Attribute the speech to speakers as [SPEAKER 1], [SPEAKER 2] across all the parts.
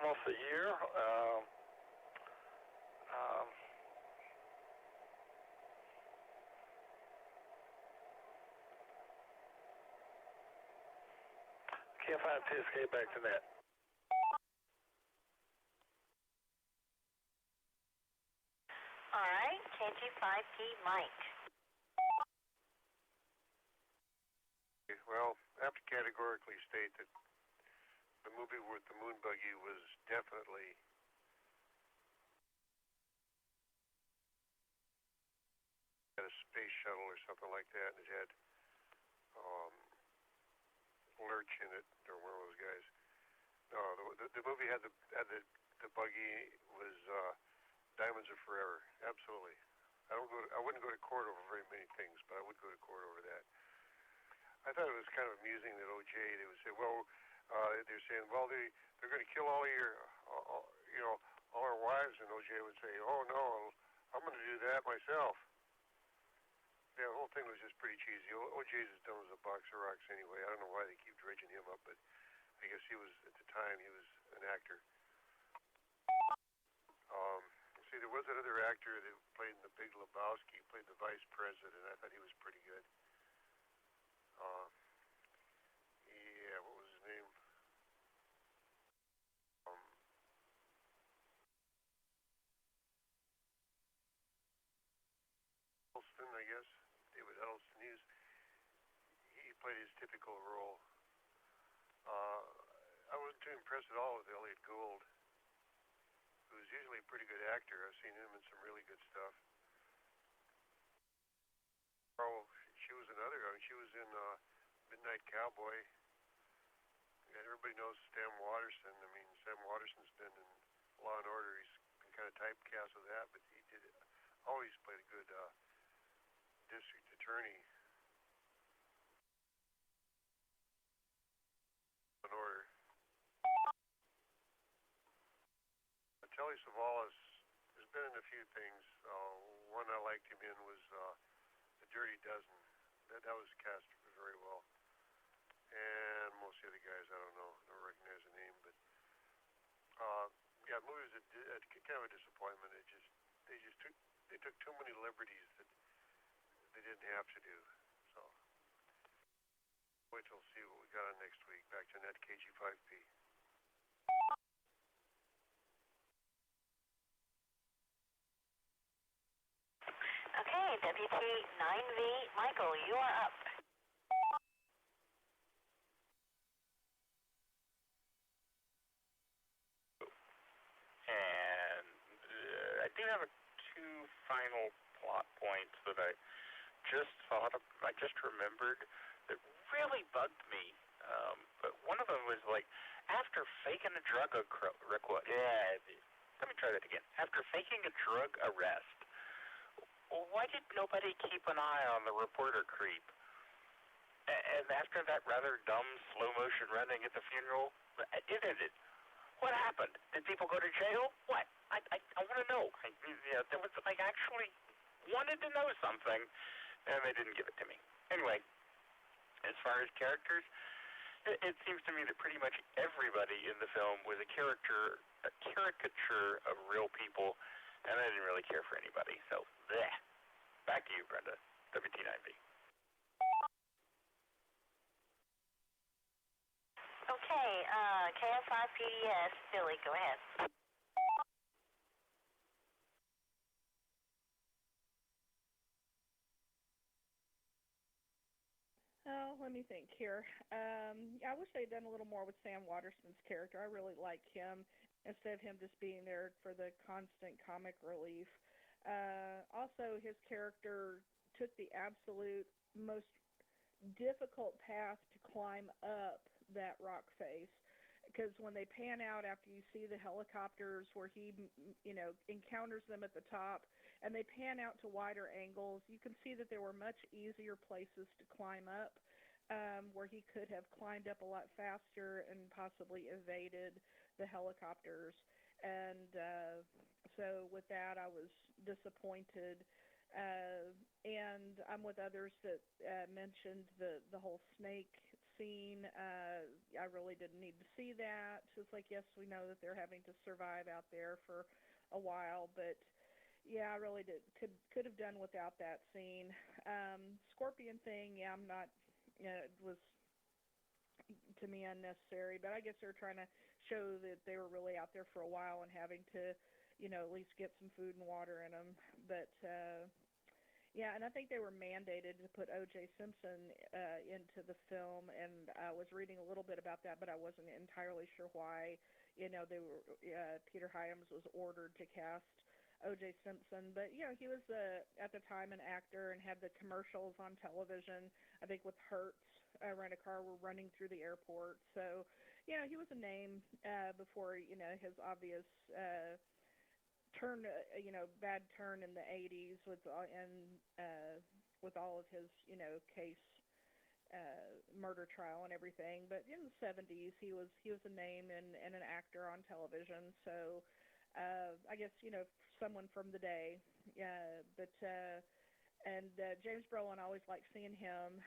[SPEAKER 1] almost a year. Can't find TSK back to that.
[SPEAKER 2] All right, KG5P Mike.
[SPEAKER 3] Well, I have to categorically state that the movie with the moon buggy was definitely a space shuttle or something like that, and it had Lurch in it, or one of those guys. No, the movie had the buggy was Diamonds Are Forever. Absolutely. I wouldn't go to court over very many things, but I would go to court over that. I thought it was kind of amusing that OJ, they would say, well, they're saying, well, they're going to kill all our wives, and OJ would say, oh no, I'm going to do that myself. Yeah, the whole thing was just pretty cheesy. OJ's as dumb as a box of rocks anyway. I don't know why they keep dredging him up, but I guess he was, at the time, he was an actor. See, there was another actor that played in The Big Lebowski, played the vice president. I thought he was pretty good. Yeah, what was his name? Huddleston, I guess. David Huddleston. He played his typical role. I wasn't too impressed at all with Elliot Gould, who's usually a pretty good actor. I've seen him in some really good stuff. Oh, she was another. I mean, she was in Midnight Cowboy. And everybody knows Sam Waterston. I mean, Sam Waterston's been in Law and Order. He's been kind of typecast with that, but he always played a good district attorney. Law and Order. Telly Savalas has been in a few things. One I liked him in was The Dirty Dozen. That was cast very well. And most of the other guys, I don't know, I don't recognize the name, but yeah, the movie was kind of a disappointment. They took too many liberties that they didn't have to do. So wait till see what we got on next week. Back to net KG5P.
[SPEAKER 2] Okay, WT9V Michael, you are up.
[SPEAKER 4] And I do have two final plot points that I just thought of, I just remembered that really bugged me. But one of them was like, after faking a drug let me try that again. After faking a drug arrest, why did nobody keep an eye on the reporter creep? And after that rather dumb slow motion running at the funeral, it ended. What happened? Did people go to jail? What? I want to know. There was, I actually wanted to know something, and they didn't give it to me. Anyway, as far as characters, it seems to me that pretty much everybody in the film was a caricature of real people, and I didn't really care for anybody. So, bleh. Back to you, Brenda. WT9V.
[SPEAKER 2] Okay, KS5PDS, Billy, go ahead.
[SPEAKER 5] Oh, let me think here. I wish they'd done a little more with Sam Waterston's character. I really like him instead of him just being there for the constant comic relief. Also, his character took the absolute most difficult path to climb up that rock face, because when they pan out after you see the helicopters where he encounters them at the top, and they pan out to wider angles, you can see that there were much easier places to climb up, where he could have climbed up a lot faster and possibly evaded the helicopters. And so with that, I was disappointed. And I'm with others that mentioned the whole snake scene. I really didn't need to see that. It's like, yes, we know that they're having to survive out there for a while, but yeah, I really could have done without that scene. Scorpion thing, yeah, I'm not. It was to me unnecessary, but I guess they're trying to show that they were really out there for a while and having to, at least get some food and water in them. But yeah, and I think they were mandated to put O.J. Simpson into the film, and I was reading a little bit about that, but I wasn't entirely sure why. They were Peter Hyams was ordered to cast O.J. Simpson, but he was at the time an actor and had the commercials on television. I think with Hertz, Rent a Car were running through the airport, so he was a name before his obvious turn, bad turn in the '80s with with all of his case murder trial and everything. But in the '70s, he was a name and an actor on television. So I guess someone from the day. But and James Brolin, I always liked seeing him,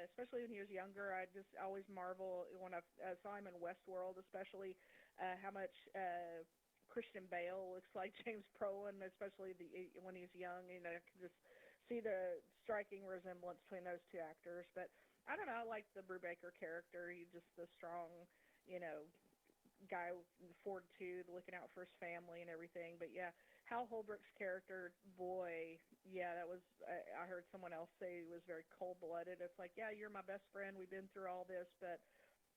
[SPEAKER 5] especially when he was younger. I just always marvel when I saw him in Westworld, especially how much Christian Bale looks like James Brolin, especially when he's young. I can just see the striking resemblance between those two actors. But I don't know, I like the Brubaker character. He's just the strong, guy with fortitude, looking out for his family and everything. But yeah, Hal Holbrook's character, boy, yeah, that was, I heard someone else say he was very cold-blooded. It's like, yeah, you're my best friend. We've been through all this, but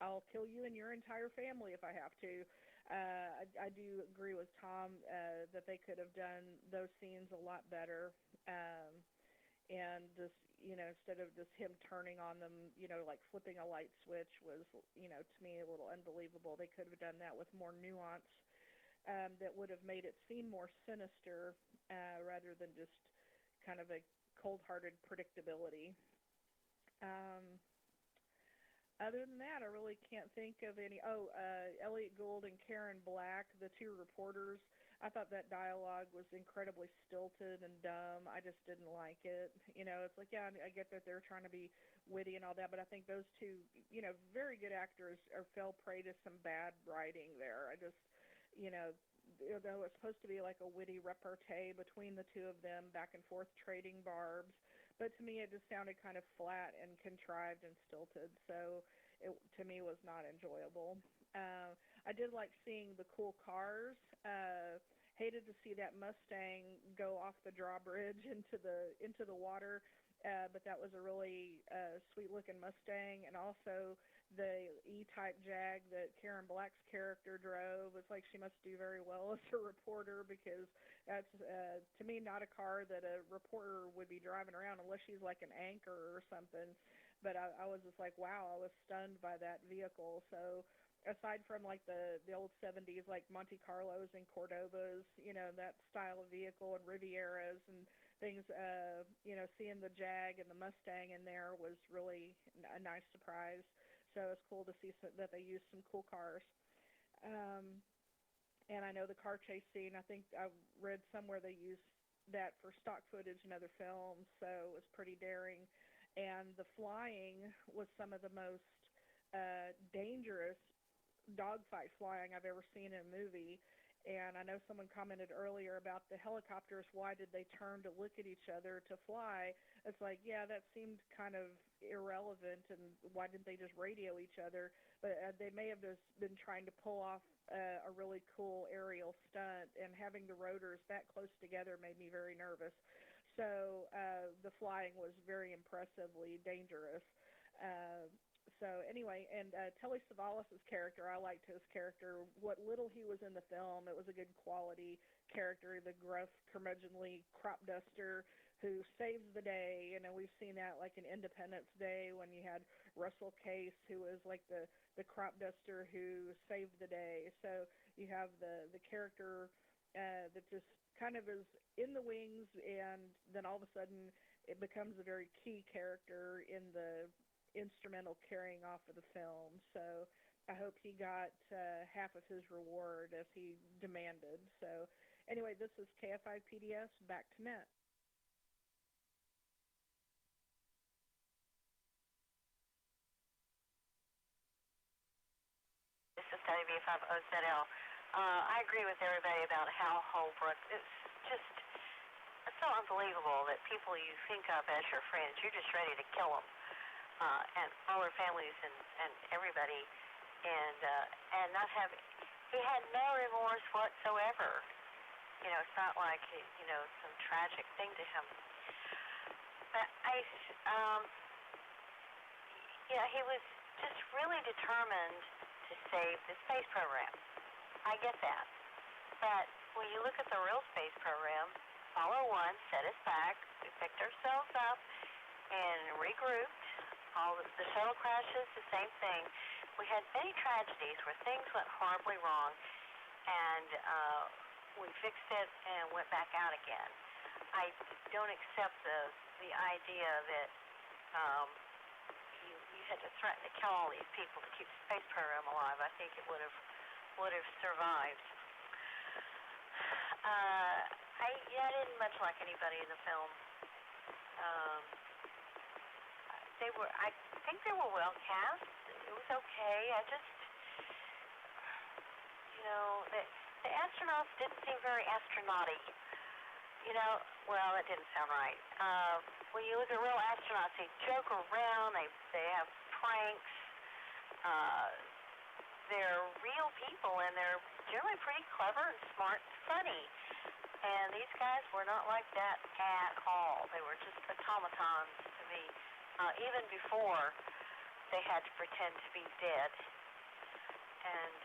[SPEAKER 5] I'll kill you and your entire family if I have to. I do agree with Tom that they could have done those scenes a lot better. And just, instead of just him turning on them, like flipping a light switch was, to me a little unbelievable. They could have done that with more nuance that would have made it seem more sinister rather than just kind of a cold-hearted predictability. Other than that, I really can't think of any. Elliot Gould and Karen Black, the two reporters, I thought that dialogue was incredibly stilted and dumb. I just didn't like it. It's like, yeah, I get that they're trying to be witty and all that, but I think those two, very good actors fell prey to some bad writing there. I just, though it's supposed to be like a witty repartee between the two of them, back and forth trading barbs, but to me it just sounded kind of flat and contrived and stilted, so it, to me, was not enjoyable. I did like seeing the cool cars. Hated to see that Mustang go off the drawbridge into the water, but that was a really sweet-looking Mustang, and also the E-type Jag that Karen Black's character drove. It's like she must do very well as a reporter, because that's, to me, not a car that a reporter would be driving around unless she's like an anchor or something. But I was just like, wow, I was stunned by that vehicle. So aside from like the old 70s, like Monte Carlos and Cordovas, that style of vehicle, and Rivieras and things, seeing the Jag and the Mustang in there was really a nice surprise. So it's cool to see that they used some cool cars. And I know the car chase scene, I think I read somewhere they used that for stock footage in other films, so it was pretty daring. And the flying was some of the most dangerous dogfight flying I've ever seen in a movie. And I know someone commented earlier about the helicopters, why did they turn to look at each other to fly? It's like, yeah, that seemed kind of irrelevant, and why didn't they just radio each other? But they may have just been trying to pull off a really cool aerial stunt, and having the rotors that close together made me very nervous. So the flying was very impressively dangerous. So anyway, and Telly Savalas' character, I liked his character. What little he was in the film, it was a good quality character, the gruff, curmudgeonly crop duster who saves the day. We've seen that like in Independence Day when you had Russell Case, who was like the crop duster who saved the day. So you have the character that just kind of is in the wings, and then all of a sudden it becomes a very key character in the instrumental carrying off of the film. So I hope he got half of his reward as he demanded. So anyway, this is KFI PDS, back to net.
[SPEAKER 2] WB50ZL. I agree with everybody about Hal Holbrook. It's just so unbelievable that people you think of as your friends, you're just ready to kill them, and all their families and everybody, and not have. He had no remorse whatsoever. You know, it's not like some tragic thing to him. But he was just really determined to save the space program. I get that. But when you look at the real space program, Apollo 1 set us back, we picked ourselves up and regrouped. All the shuttle crashes, the same thing. We had many tragedies where things went horribly wrong, and we fixed it and went back out again. I don't accept the idea that you had to threaten to kill all these people to keep the space program alive. I think it would have survived. I didn't much like anybody in the film. I think they were well cast. It was okay. I just, the astronauts didn't seem very astronauty. Well, that didn't sound right. When you look at real astronauts, they joke around, they have pranks. They're real people, and they're generally pretty clever and smart and funny. And these guys were not like that at all. They were just automatons to me, even before they had to pretend to be dead. And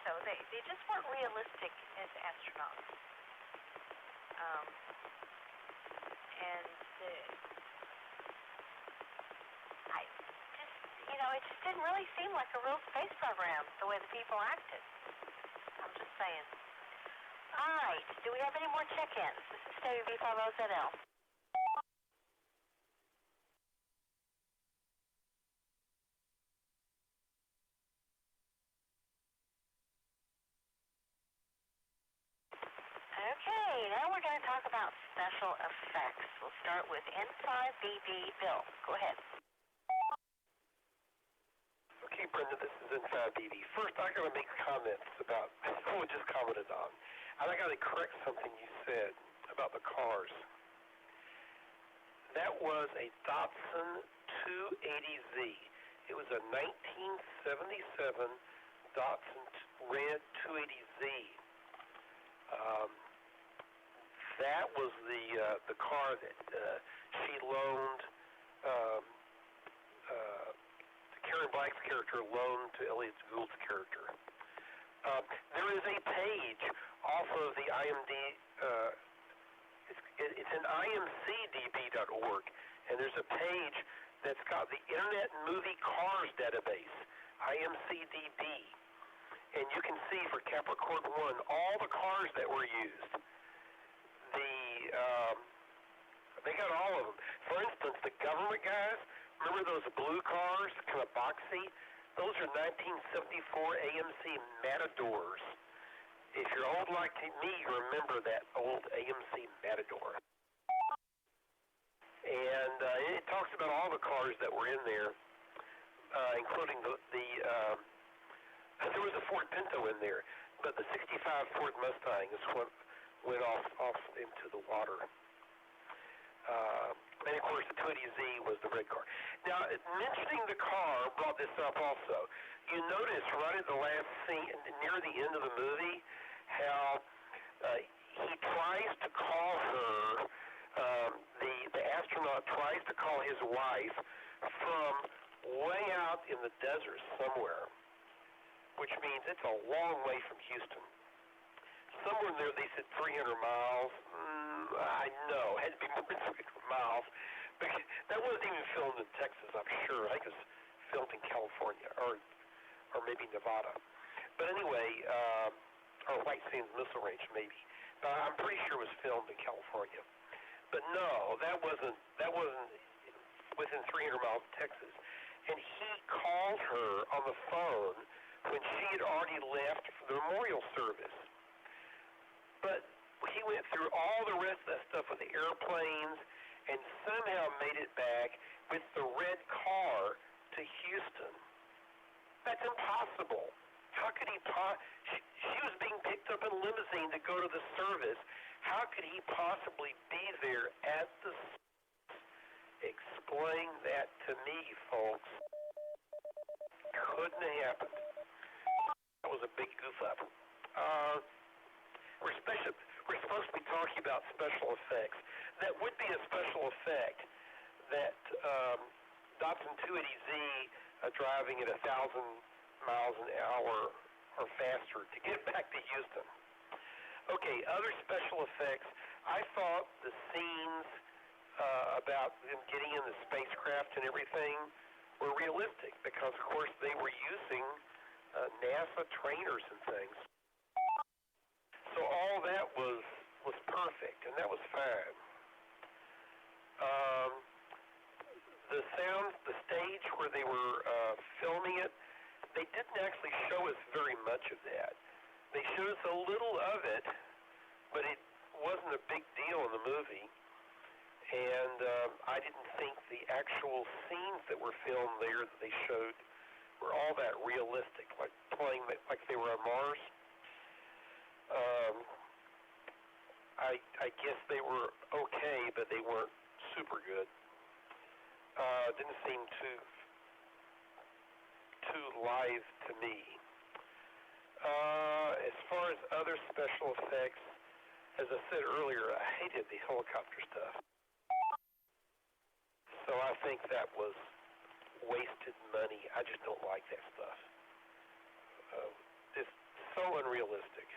[SPEAKER 2] so they just weren't realistic as astronauts. It just didn't really seem like a real space program, the way the people acted. I'm just saying. All right, do we have any more check-ins? This is WB50ZL. Okay, now we're going to talk about special effects. We'll start with N5BB Bill. Go ahead.
[SPEAKER 6] Okay, Brenda, this is N5BB. First, I got to make comments about what just commented on. And I got to correct something you said about the cars. That was a Datsun 280Z. It was a 1977 Datsun red 280Z. That was the car that she loaned. Karen Black's character loaned to Elliot Gould's character. There is a page off of the IMD. It's an imcdb.org, and there's a page that's got the Internet Movie Cars database, IMCDB, and you can see for Capricorn 1 all the cars that were used. They got all of them. For instance, the government guys. Remember those blue cars, kind of boxy? Those are 1974 AMC Matadors. If you're old like me, you remember that old AMC Matador. And it talks about all the cars that were in there, including there was a Ford Pinto in there, but the 65 Ford Mustang is what went off into the water. And of course, the 280Z was the red car. Now, mentioning the car brought this up also. You notice right at the last scene, near the end of the movie, how he tries to call her, the astronaut tries to call his wife from way out in the desert somewhere, which means it's a long way from Houston. Somewhere there, they said 300 miles. I know, it had to be more than 300 miles. But that wasn't even filmed in Texas, I'm sure. I think it was filmed in California, or maybe Nevada. But anyway, or White Sands Missile Range, maybe. But I'm pretty sure it was filmed in California. But no, that wasn't within 300 miles of Texas. And he called her on the phone when she had already left for the memorial service. But he went through all the rest of that stuff with the airplanes and somehow made it back with the red car to Houston. That's impossible. How could he she was being picked up in a limousine to go to the service. How could he possibly be there at the Explain that to me, folks. Couldn't have happened. That was a big goof up. We're supposed to be talking about special effects. That would be a special effect that Dobson 280Z driving at 1,000 miles an hour or faster to get back to Houston. Okay, other special effects. I thought the scenes about them getting in the spacecraft and everything were realistic because, of course, they were using NASA trainers and things. So all that was perfect, and that was fine. The stage where they were filming it, they didn't actually show us very much of that. They showed us a little of it, but it wasn't a big deal in the movie. And I didn't think the actual scenes that were filmed there that they showed were all that realistic, like playing like they were on Mars. I guess they were okay, but they weren't super good. Didn't seem too live to me. As far as other special effects, as I said earlier, I hated the helicopter stuff. So I think that was wasted money. I just don't like that stuff. It's so unrealistic.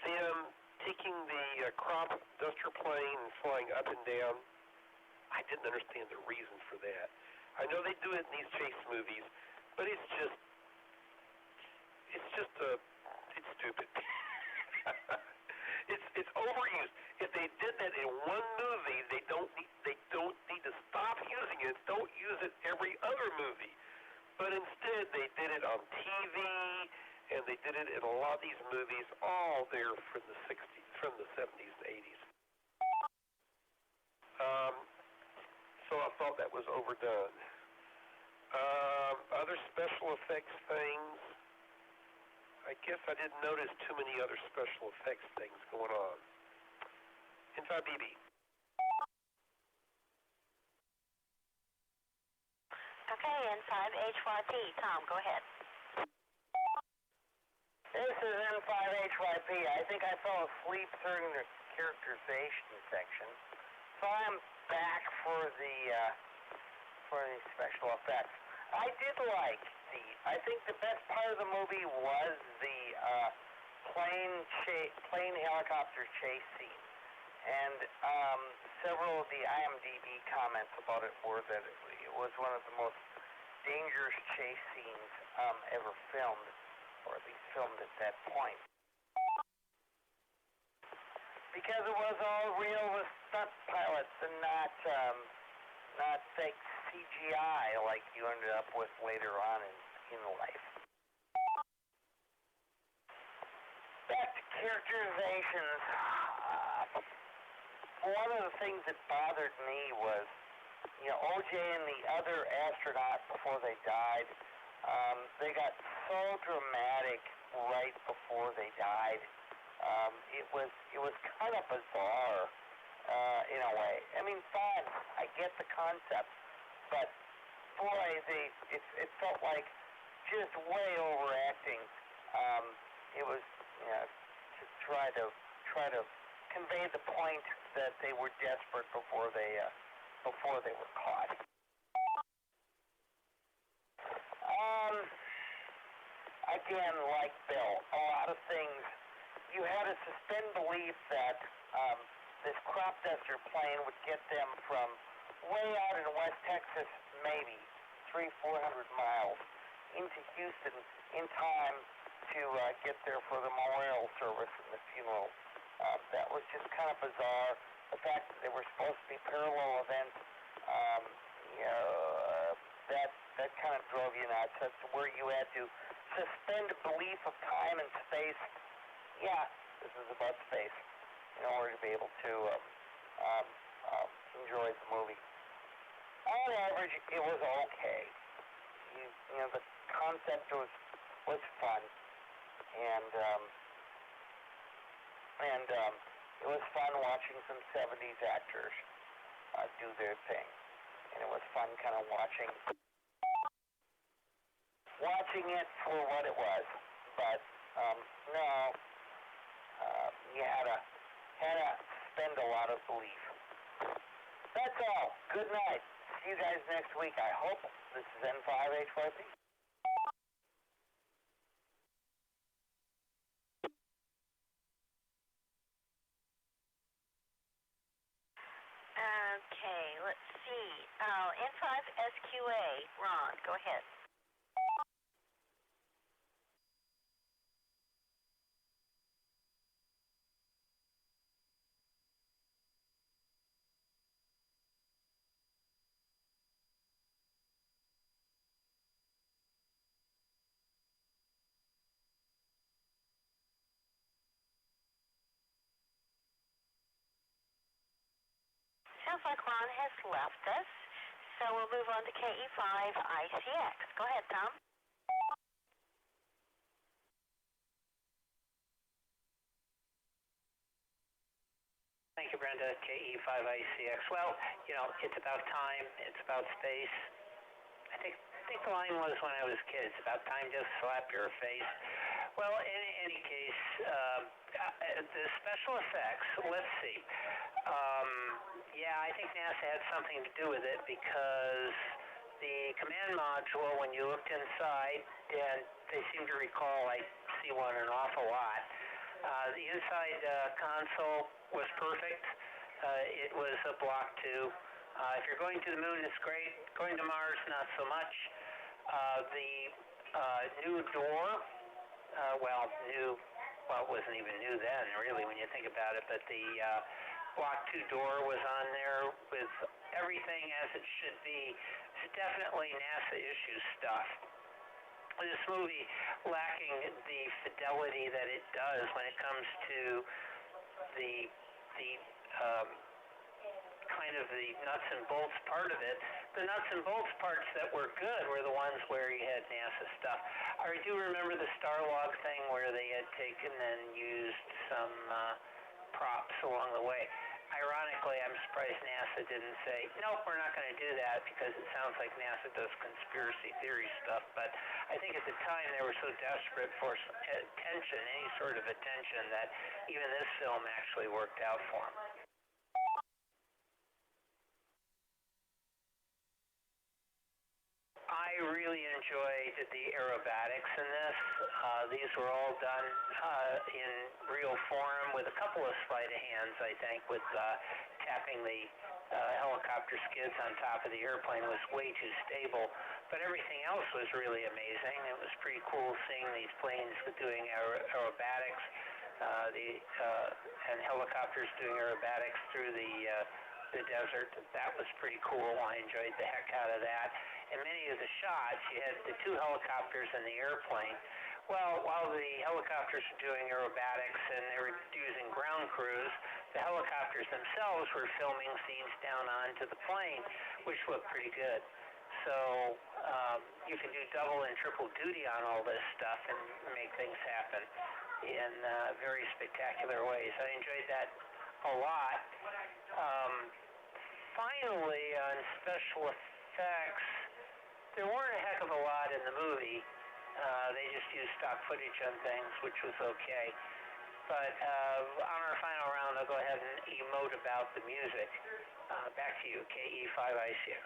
[SPEAKER 6] Them taking the crop duster plane and flying up and down, I didn't understand the reason for that. I know they do it in these chase movies, but it's stupid. It's overused. If they did that in one movie, they don't need to stop using it. Don't use it every other movie. But instead, they did it on TV, and they did it in a lot of these movies, all there from the 60s, from the 70s and 80s. So I thought that was overdone. Other special effects things, I guess I didn't notice too many other special effects things going on. Inside BB.
[SPEAKER 2] Okay, N5 HYP. Tom, go ahead.
[SPEAKER 7] This is N5HYP. I think I fell asleep during the characterization section, so I'm back for the special effects. I did like I think the best part of the movie was the plane helicopter chase scene, and several of the IMDb comments about it were that it was one of the most dangerous chase scenes ever filmed, or at least filmed at that point. Because it was all real with stunt pilots and not fake CGI like you ended up with later on in life. Back to characterizations. One of the things that bothered me was, OJ and the other astronaut before they died, they got so dramatic right before they died. It was kind of bizarre in a way. I mean, fine, I get the concept, but boy, it felt like just way overacting. It was to try to convey the point that they were desperate before they were caught. Again, like Bill, a lot of things. You had to suspend belief that this crop duster plane would get them from way out in West Texas, maybe 300-400 miles, into Houston in time to get there for the memorial service and the funeral. That was just kind of bizarre. The fact that they were supposed to be parallel events, that kind of drove you nuts. That's where you had to suspend belief of time and space. Yeah, this is about space in order to be able to enjoy the movie. on average, it was okay. You know, the concept was fun, and it was fun watching some 70s actors do their thing, and it was fun kind of watching it for what it was. But no, you had to spend a lot of belief. That's all. Good night. See you guys next week, I hope. This is N5H5P.
[SPEAKER 2] Okay, let's see. N5SQA. Ron, go ahead. Sounds like Ron has left us, so we'll move on to KE5ICX. Go ahead, Tom.
[SPEAKER 8] Thank you, Brenda. KE5ICX. Well, you know, it's about time. It's about space. I think the line was when I was a kid. It's about time to slap your face. Well, in any case, the special effects. Let's see. Yeah, I think NASA had something to do with it because the command module, when you looked inside, and they seem to recall I see one an awful lot. The inside console was perfect. It was a Block 2. If you're going to the moon, it's great. Going to Mars, not so much. The new door, it wasn't even new then, really, when you think about it, but the Block 2 door was on there with everything as it should be. It's definitely NASA issue stuff. This movie lacking the fidelity that it does when it comes to the kind of the nuts and bolts part of it. The nuts and bolts parts that were good were the ones where you had NASA stuff. I do remember the Starlog thing where they had taken and used some props along the way. Ironically, I'm surprised NASA didn't say, nope, we're not going to do that, because it sounds like NASA does conspiracy theory stuff. But I think at the time they were so desperate for attention, any sort of attention, that even this film actually worked out for them. I really enjoyed the aerobatics in this. These were all done in real form with a couple of sleight of hands, I think, with tapping the helicopter skids on top of the airplane was way too stable. But everything else was really amazing. It was pretty cool seeing these planes doing aerobatics and helicopters doing aerobatics through the desert. That was pretty cool. I enjoyed the heck out of that. In many of the shots, you had the two helicopters and the airplane. Well, while the helicopters were doing aerobatics and they were using ground crews, the helicopters themselves were filming scenes down onto the plane, which looked pretty good. So you can do double and triple duty on all this stuff and make things happen in very spectacular ways. I enjoyed that a lot. Finally, on special effects, there weren't a heck of a lot in the movie. They just used stock footage on things, which was okay. But on our final round, I'll go ahead and emote about the music. Back to you, KE5ICX.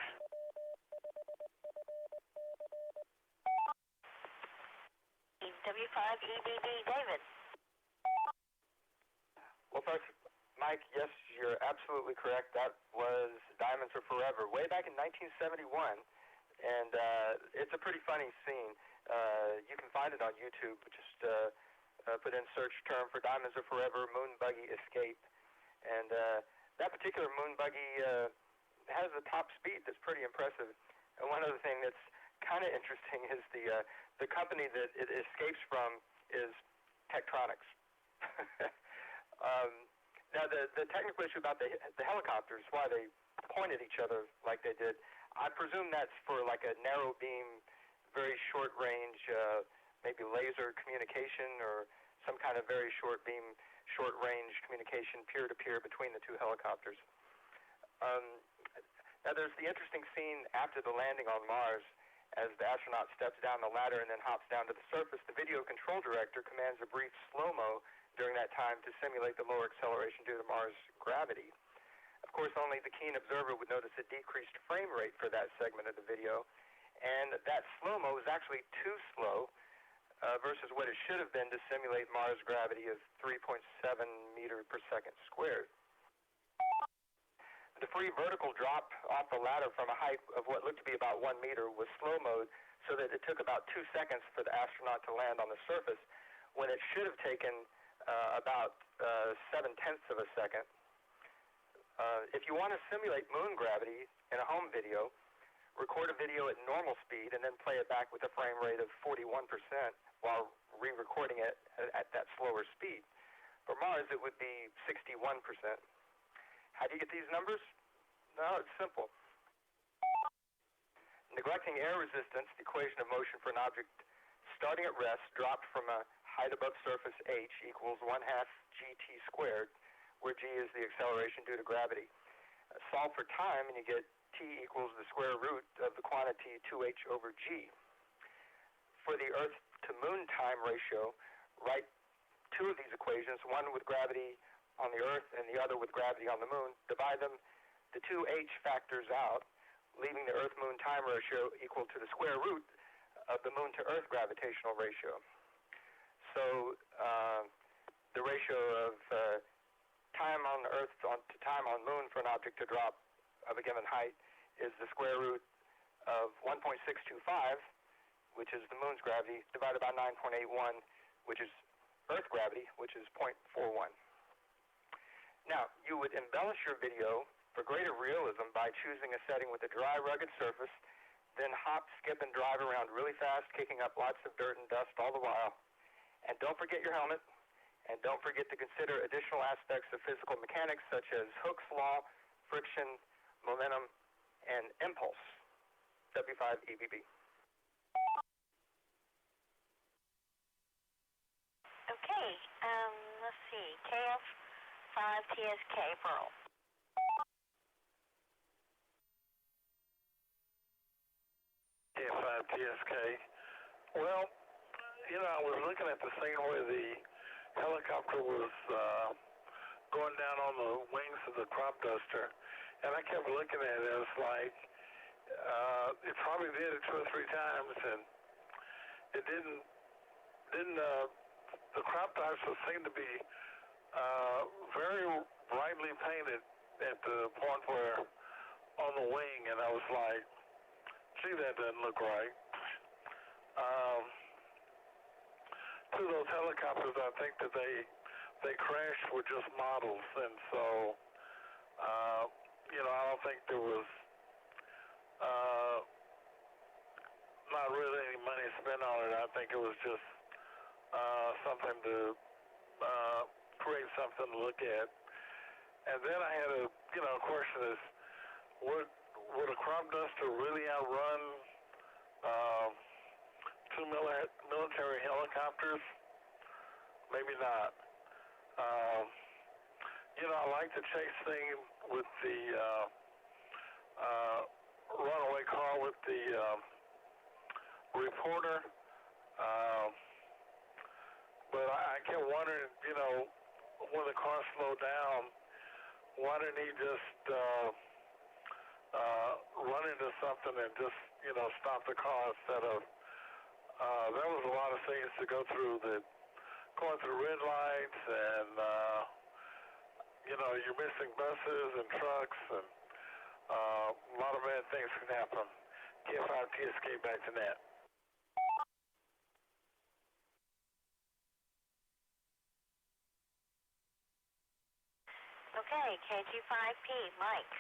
[SPEAKER 2] W5EBB, David.
[SPEAKER 9] Well, folks, Mike, yes, you're absolutely correct. That was Diamonds Are Forever, way back in 1971. And it's a pretty funny scene. You can find it on YouTube. Just put in search term for Diamonds Are Forever, Moon Buggy Escape. And that particular moon buggy has a top speed that's pretty impressive. And one other thing that's kind of interesting is the company that it escapes from is Tektronix. Now, the technical issue about the helicopters, why they pointed each other like they did, I presume that's for like a narrow beam, very short range, maybe laser communication or some kind of very short beam, short range communication peer-to-peer between the two helicopters. Now there's the interesting scene after the landing on Mars. As the astronaut steps down the ladder and then hops down to the surface, the video control director commands a brief slow-mo during that time to simulate the lower acceleration due to Mars' gravity. Of course, only the keen observer would notice a decreased frame rate for that segment of the video, and that slow-mo was actually too slow versus what it should have been to simulate Mars' gravity of 3.7 meters per second squared. The free vertical drop off the ladder from a height of what looked to be about 1 meter was slow mode, so that it took about 2 seconds for the astronaut to land on the surface, when it should have taken about 7/10 of a second. If you want to simulate moon gravity in a home video, record a video at normal speed and then play it back with a frame rate of 41% while re-recording it at that slower speed. For Mars, it would be 61%. How do you get these numbers? No, it's simple. Neglecting air resistance, the equation of motion for an object starting at rest dropped from a height above surface h equals 1/2 gt squared, where g is the acceleration due to gravity. Solve for time and you get t equals the square root of the quantity 2h over g. For the Earth to moon time ratio, write two of these equations, one with gravity on the Earth and the other with gravity on the moon. Divide them, the 2h factors out, leaving the Earth-Moon time ratio equal to the square root of the Moon to Earth gravitational ratio. So the ratio of time on Earth to time on Moon for an object to drop of a given height is the square root of 1.625, which is the Moon's gravity, divided by 9.81, which is Earth gravity, which is 0.41. Now, you would embellish your video for greater realism by choosing a setting with a dry, rugged surface, then hop, skip, and drive around really fast, kicking up lots of dirt and dust all the while. And don't forget your helmet, and don't forget to consider additional aspects of physical mechanics such as Hooke's law, friction, momentum, and impulse. W5EBB.
[SPEAKER 2] Okay, let's see. KF5TSK, Pearl.
[SPEAKER 1] KF5TSK. Well, I was looking at the scene where the helicopter was going down on the wings of the crop duster, and I kept looking at it. It's like it probably did it 2 or 3 times, and it didn't. The crop duster seemed to be very brightly painted at the point where on the wing, and I was like, gee, that doesn't look right. Two of those helicopters, I think that they crashed with just models, and so I don't think there was not really any money spent on it. I think it was just something to create something to look at. And then I had a question is, would a crop duster really outrun 2 military helicopters? Maybe not. I like the chase thing with the runaway car with the reporter. But I kept wondering, when the car slowed down, why didn't he just run into something and just, stop the car instead of, there was a lot of things to go through, going through red lights and, you're missing buses and trucks and a lot of bad things can happen. KF5TSK back to net.
[SPEAKER 2] Okay, KG5P, Mike.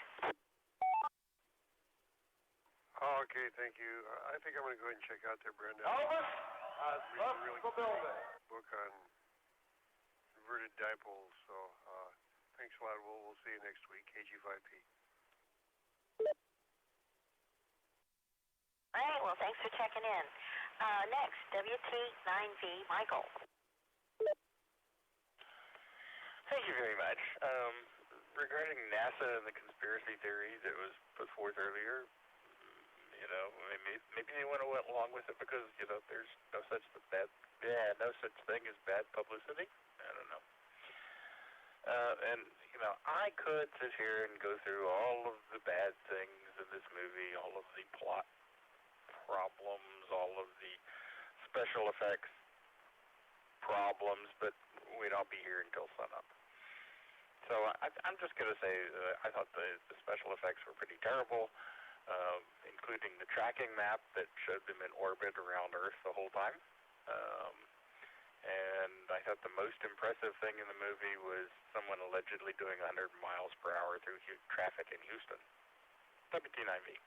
[SPEAKER 3] Okay, thank you. I think I'm going to go ahead and check out there, Brenda.
[SPEAKER 6] Elvis,
[SPEAKER 3] really
[SPEAKER 6] the building.
[SPEAKER 3] Book on inverted dipoles. So thanks a lot. We'll see you next week. KG5P.
[SPEAKER 2] All right, well, thanks for checking in. Next, WT9V, Michael.
[SPEAKER 4] Thank you very much. Regarding NASA and the conspiracy theories that was put forth earlier, maybe they went along with it because there's no such thing as bad publicity. I don't know. And I could sit here and go through all of the bad things in this movie, all of the plot problems, all of the special effects problems, but we'd all be here until sunup. So I'm just going to say I thought the special effects were pretty terrible, including the tracking map that showed them in orbit around Earth the whole time. And I thought the most impressive thing in the movie was someone allegedly doing 100 miles per hour through traffic in Houston. WT9V.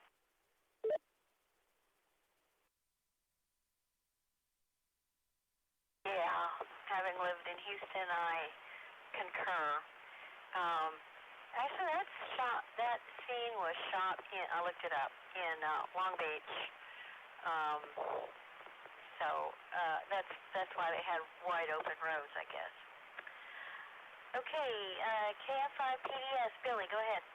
[SPEAKER 2] Yeah, having lived in Houston, I concur. Actually, that scene was shot in, I looked it up, in Long Beach. That's why they had wide open roads, I guess. Okay, KF5PDS, Billy, go ahead.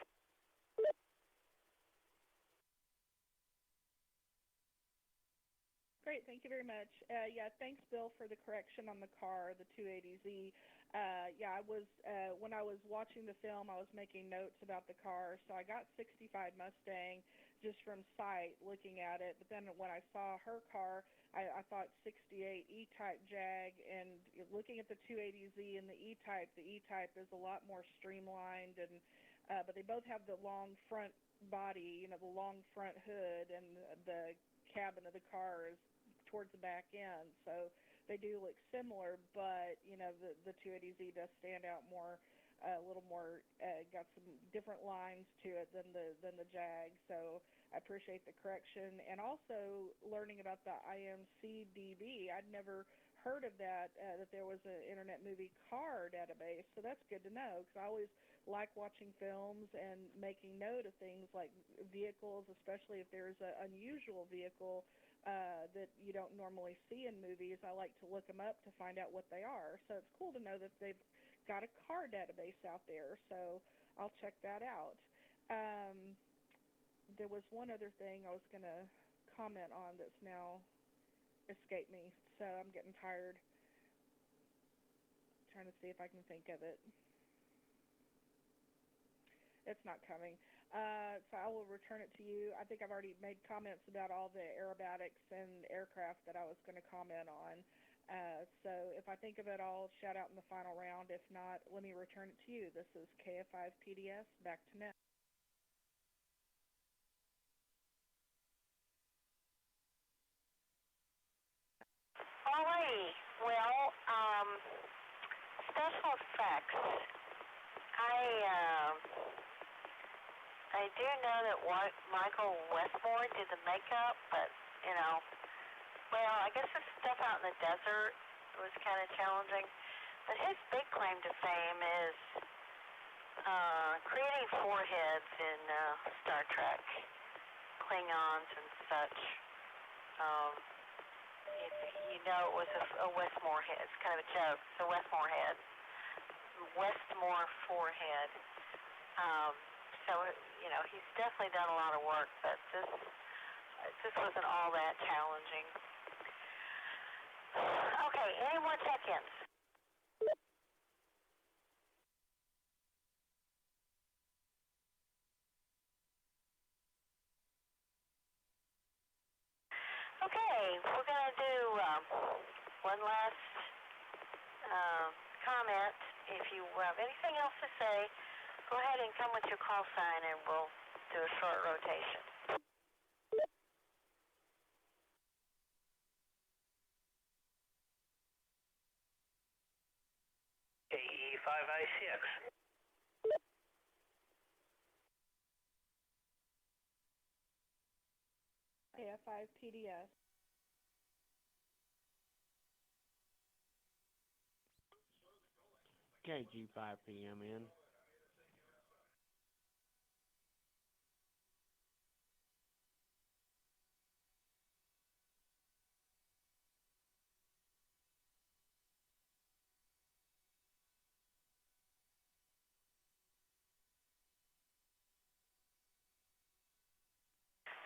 [SPEAKER 5] Great, thank you very much. Yeah, thanks, Bill, for the correction on the car, the 280Z. I was when I was watching the film, I was making notes about the car. So I got 65 Mustang just from sight, looking at it. But then when I saw her car, I thought 68 E-Type Jag, and looking at the 280Z and the E-Type is a lot more streamlined, and but they both have the long front body, the long front hood, and the cabin of the car is towards the back end. So they do look similar, but the 280Z does stand out more, a little more, got some different lines to it than the Jag. So I appreciate the correction, and also learning about the IMCDB. I'd never heard of that, that there was an Internet Movie Car database. So that's good to know, because I always like watching films and making note of things like vehicles, especially if there's an unusual vehicle that you don't normally see in movies. I like to look them up to find out what they are. So it's cool to know that they've got a car database out there. So I'll check that out. There was one other thing I was going to comment on that's now escaped me. So I'm getting tired trying to see if I can think of it. It's not coming. So I will return it to you. I think I've already made comments about all the aerobatics and aircraft that I was going to comment on. So if I think of it, I'll shout out in the final round. If not, let me return it to you. This is KF5PDS. Back to net.
[SPEAKER 2] Alrighty. Well, special effects. I do know that Michael Westmore did the makeup, but I guess the stuff out in the desert was kind of challenging. But his big claim to fame is creating foreheads in Star Trek, Klingons and such. It was a Westmore head. It's kind of a joke. It's a Westmore head. Westmore forehead. He's definitely done a lot of work, but this wasn't all that challenging. Okay, any more check-ins? Okay, we're going to do one last comment. If you have anything else to say, go ahead and come with your call sign, and we'll do a short rotation.
[SPEAKER 8] AE5ICX.
[SPEAKER 5] KF5PDS.
[SPEAKER 10] KG5PMN.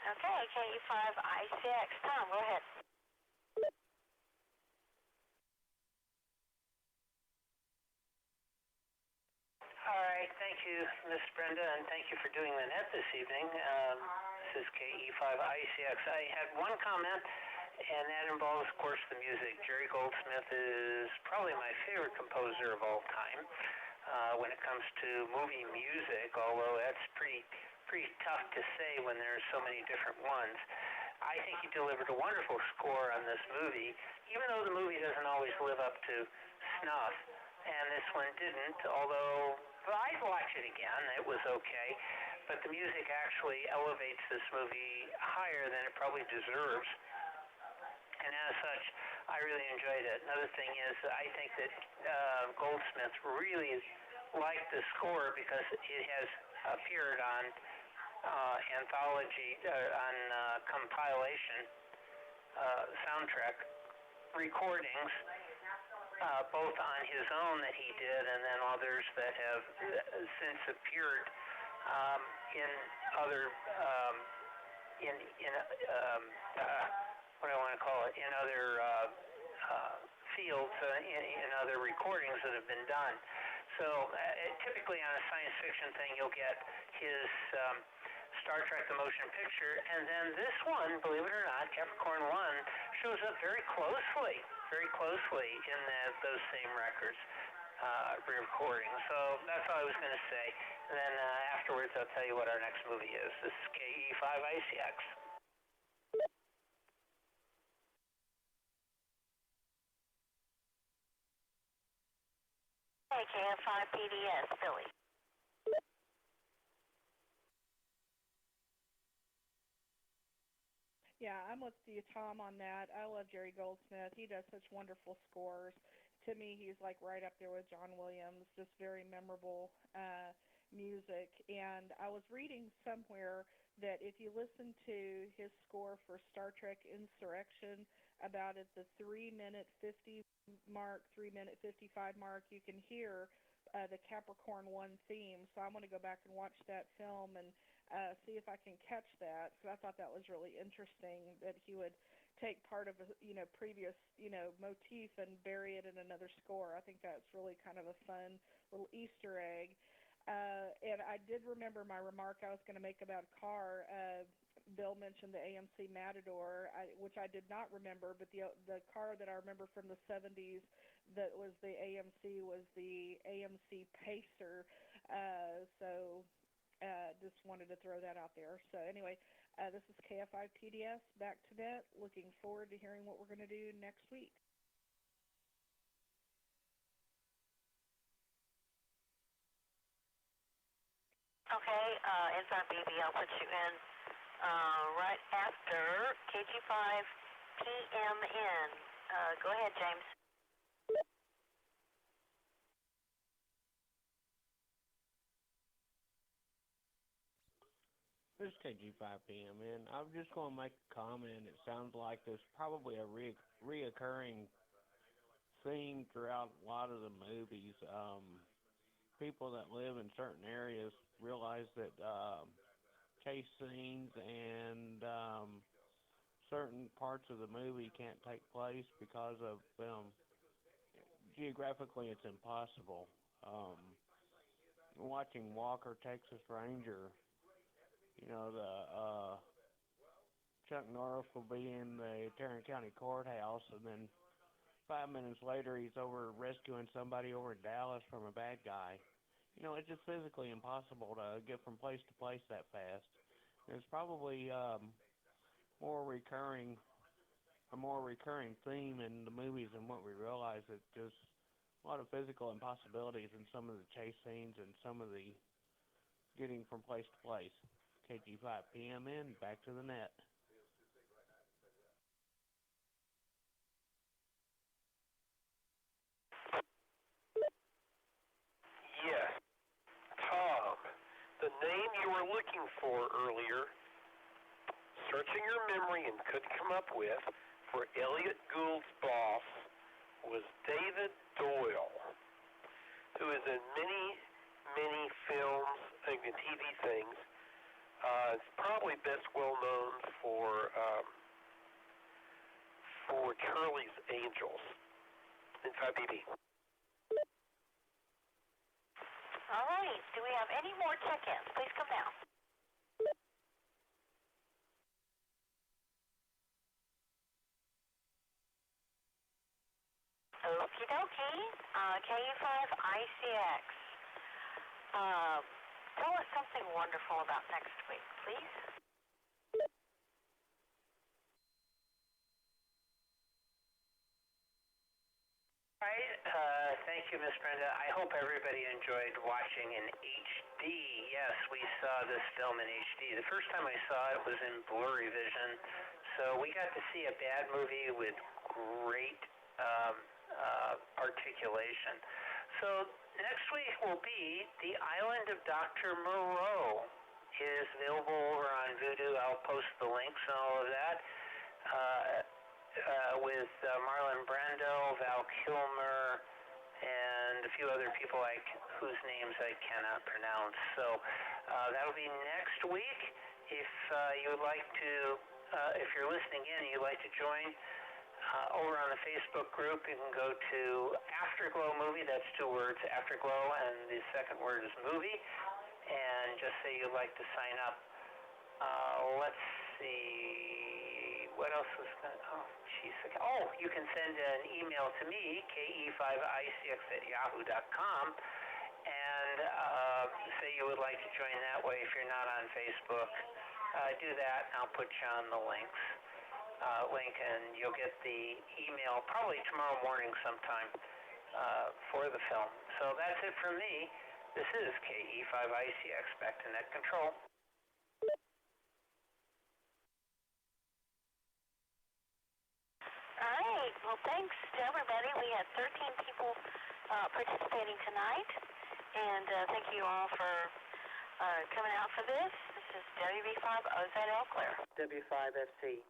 [SPEAKER 2] Okay, KE5ICX. Tom, go ahead.
[SPEAKER 8] All right, thank you, Miss Brenda, and thank you for doing the net this evening. This is KE5ICX. I had one comment, and that involves, of course, the music. Jerry Goldsmith is probably my favorite composer of all time. When it comes to movie music, although that's pretty tough to say when there's so many different ones. I think he delivered a wonderful score on this movie, even though the movie doesn't always live up to snuff, and this one didn't, although I'd watch it again. It was okay, but the music actually elevates this movie higher than it probably deserves, and as such, I really enjoyed it. Another thing is, I think that Goldsmith really liked the score because it has appeared on anthology, on compilation soundtrack recordings, both on his own that he did and then others that have since appeared in other what do I want to call it, in other fields, in other recordings that have been done. So typically on a science fiction thing, you'll get his Star Trek the Motion Picture, and then this one, believe it or not, Capricorn 1, shows up very closely in those same records, recordings. So that's all I was going to say. And then afterwards, I'll tell you what our next movie is. This is KE5ICX.
[SPEAKER 2] Hey, KF5PDS, Billy.
[SPEAKER 5] Yeah, I'm with you, Tom, on that. I love Jerry Goldsmith. He does such wonderful scores. To me, he's like right up there with John Williams, just very memorable music. And I was reading somewhere that if you listen to his score for Star Trek Insurrection, about at the 3-minute 50 mark, 3-minute 55 mark, you can hear the Capricorn 1 theme. So I'm going to go back and watch that film and see if I can catch that. So I thought that was really interesting that he would take part of a previous motif and bury it in another score. I think that's really kind of a fun little Easter egg. And I did remember my remark I was going to make about a car. Bill mentioned the AMC Matador, which I did not remember, but the car that I remember from the 70s that was the AMC was the AMC Pacer. So just wanted to throw that out there. So anyway, this is KF5PDS, back to net. Looking forward to hearing what we're going to do next week.
[SPEAKER 2] Okay, inside BB, I'll put you in right after KG5PMN. Go ahead, James.
[SPEAKER 10] This is KG5PM, I'm just going to make a comment. It sounds like there's probably a reoccurring theme throughout a lot of the movies. People that live in certain areas realize that chase scenes and certain parts of the movie can't take place because of geographically it's impossible. Watching Walker, Texas Ranger, the Chuck Norris will be in the Tarrant County Courthouse, and then 5 minutes later he's over rescuing somebody over in Dallas from a bad guy. It's just physically impossible to get from place to place that fast. There's probably a more recurring theme in the movies than what we realize. It's just a lot of physical impossibilities in some of the chase scenes and some of the getting from place to place. KG5PMN, back to the net.
[SPEAKER 6] Yes, Tom, the name you were looking for earlier, searching your memory and couldn't come up with, for Elliot Gould's boss was David Doyle, who is in many, many films and TV things. It's probably best well known for Charlie's Angels in 5BB.
[SPEAKER 2] All right. Do we have any more check-ins? Please come down. Okie dokie. KE5ICX. Tell us something wonderful about next week, please.
[SPEAKER 8] All right. Thank you, Miss Brenda. I hope everybody enjoyed watching in HD. Yes, we saw this film in HD. The first time I saw it was in blurry vision, so we got to see a bad movie with great articulation. So next week will be The Island of Dr. Moreau. It is available over on Vudu. I'll post the links and all of that. With Marlon Brando, Val Kilmer, and a few other people whose names I cannot pronounce. So that'll be next week. If you would like to, if you're listening in and you'd like to join over on the Facebook group, you can go to Afterglow Movie. That's 2 words, Afterglow, and the second word is movie. And just say you'd like to sign up. Let's see. What else was that? Oh, jeez. Oh, you can send an email to me, ke5icx@yahoo.com, and say you would like to join that way if you're not on Facebook. Do that, and I'll put you on the link, and you'll get the email probably tomorrow morning sometime for the film. So that's it from me. This is KE5ICX, back to net control.
[SPEAKER 2] All right. Well, thanks to everybody. We had 13 people participating tonight, and thank you all for coming out for this. This is WB5OZL Clear.
[SPEAKER 7] W5FC.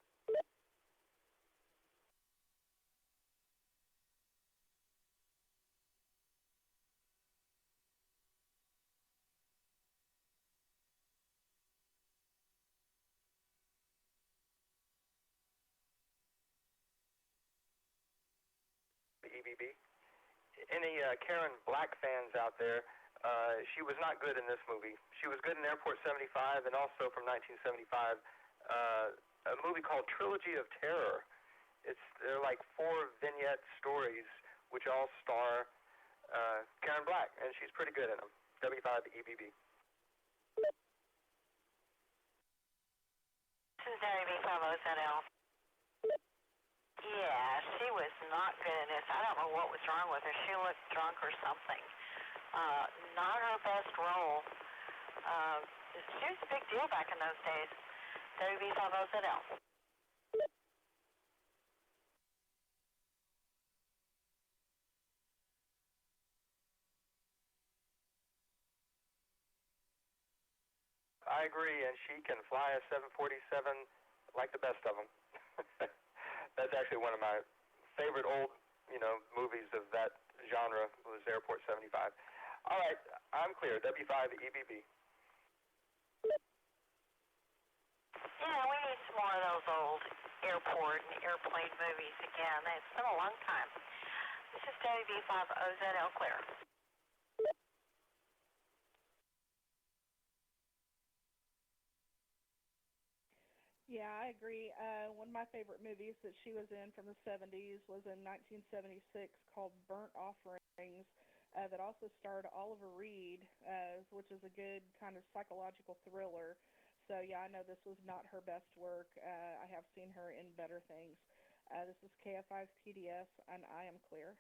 [SPEAKER 9] EBB. Any Karen Black fans out there, she was not good in this movie. She was good in Airport 75 and also from 1975, a movie called Trilogy of Terror. They're like 4 vignette stories which all star Karen Black, and she's pretty good in them. W5EBB.
[SPEAKER 2] This is WB5OZL. Yeah, she was not good in this. I don't know what was wrong with her. She looked drunk or something. Not her best role. She was a big deal back in those days. WB5OZL.
[SPEAKER 9] I agree, and she can fly a 747 like the best of them. That's actually one of my favorite old, movies of that genre was Airport 75. All right, I'm clear. W5EBB.
[SPEAKER 2] Yeah, we need some more of those old airport and airplane movies again. It's been a long time. This is WB5OZL Clear.
[SPEAKER 5] Yeah, I agree. One of my favorite movies that she was in from the 70s was in 1976 called Burnt Offerings, that also starred Oliver Reed, which is a good kind of psychological thriller. So, yeah, I know this was not her best work. I have seen her in better things. This is KF5 PDS, and I am clear.